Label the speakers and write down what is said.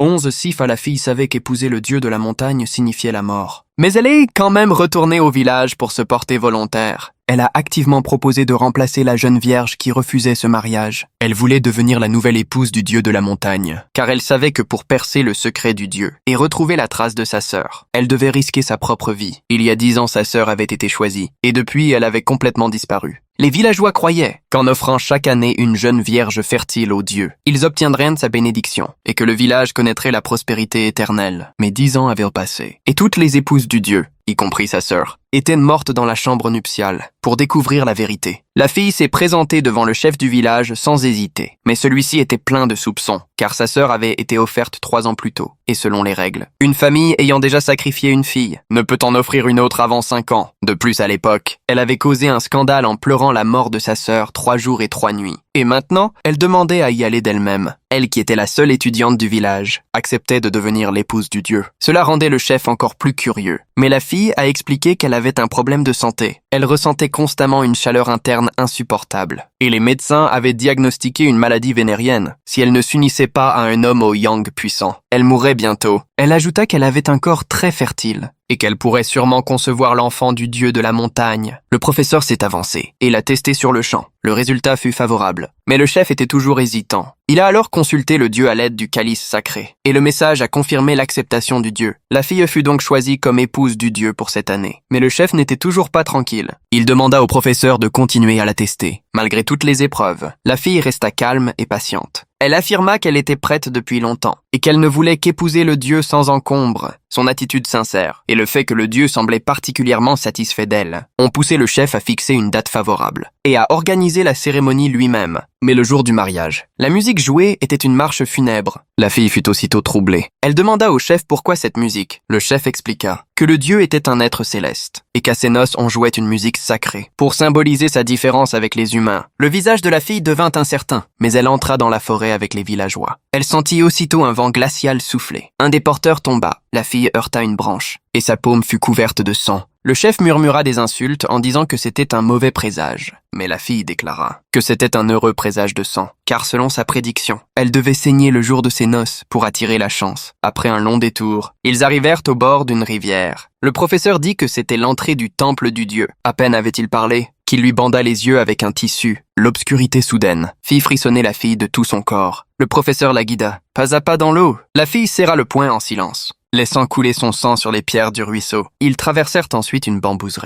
Speaker 1: 11 Sifa, la fille, savait qu'épouser le dieu de la montagne signifiait la mort. Mais elle est quand même retournée au village pour se porter volontaire. Elle a activement proposé de remplacer la jeune vierge qui refusait ce mariage. Elle voulait devenir la nouvelle épouse du dieu de la montagne, car elle savait que pour percer le secret du dieu et retrouver la trace de sa sœur, elle devait risquer sa propre vie. Il y a 10 ans, sa sœur avait été choisie, et depuis, elle avait complètement disparu. Les villageois croyaient qu'en offrant chaque année une jeune vierge fertile au dieu, ils obtiendraient sa bénédiction, et que le village connaîtrait la prospérité éternelle. Mais 10 ans avaient passé, et toutes les épouses du dieu, y compris sa sœur, étaient mortes dans la chambre nuptiale pour découvrir la vérité. La fille s'est présentée devant le chef du village sans hésiter, mais celui-ci était plein de soupçons, car sa sœur avait été offerte 3 ans plus tôt, et selon les règles. Une famille ayant déjà sacrifié une fille ne peut en offrir une autre avant 5 ans. De plus, à l'époque, elle avait causé un scandale en pleurant la mort de sa sœur 3 jours et 3 nuits. Et maintenant, elle demandait à y aller d'elle-même. Elle, qui était la seule étudiante du village, acceptait de devenir l'épouse du dieu. Cela rendait le chef encore plus curieux. Mais la fille a expliqué qu'elle avait un problème de santé. Elle ressentait constamment une chaleur interne insupportable. Et les médecins avaient diagnostiqué une maladie vénérienne. Si elle ne s'unissait pas à un homme au yang puissant, elle mourrait bientôt. Elle ajouta qu'elle avait un corps très fertile et qu'elle pourrait sûrement concevoir l'enfant du dieu de la montagne. Le professeur s'est avancé et l'a testé sur le champ. Le résultat fut favorable. Mais le chef était toujours hésitant. Il a alors consulté le dieu à l'aide du calice sacré, et le message a confirmé l'acceptation du dieu. La fille fut donc choisie comme épouse du dieu pour cette année. Mais le chef n'était toujours pas tranquille. Il demanda au professeur de continuer à la tester. Malgré toutes les épreuves, la fille resta calme et patiente. Elle affirma qu'elle était prête depuis longtemps, et qu'elle ne voulait qu'épouser le dieu sans encombre. Son attitude sincère, et le fait que le dieu semblait particulièrement satisfait d'elle, ont poussé le chef à fixer une date favorable, et à organiser la cérémonie lui-même. Mais le jour du mariage, la musique jouée était une marche funèbre. La fille fut aussitôt troublée. Elle demanda au chef pourquoi cette musique. Le chef expliqua que le dieu était un être céleste, et qu'à ses noces on jouait une musique sacrée, pour symboliser sa différence avec les humains. Le visage de la fille devint incertain, mais elle entra dans la forêt avec les villageois. Elle sentit aussitôt un vent glacial souffler. Un des porteurs tomba. La fille heurta une branche, et sa paume fut couverte de sang. Le chef murmura des insultes en disant que c'était un mauvais présage. Mais la fille déclara que c'était un heureux présage de sang, car selon sa prédiction, elle devait saigner le jour de ses noces pour attirer la chance. Après un long détour, ils arrivèrent au bord d'une rivière. Le professeur dit que c'était l'entrée du temple du dieu. À peine avait-il parlé qu'il lui banda les yeux avec un tissu. L'obscurité soudaine fit frissonner la fille de tout son corps. Le professeur la guida, pas à pas dans l'eau. La fille serra le poing en silence, laissant couler son sang sur les pierres du ruisseau. Ils traversèrent ensuite une bambouserie.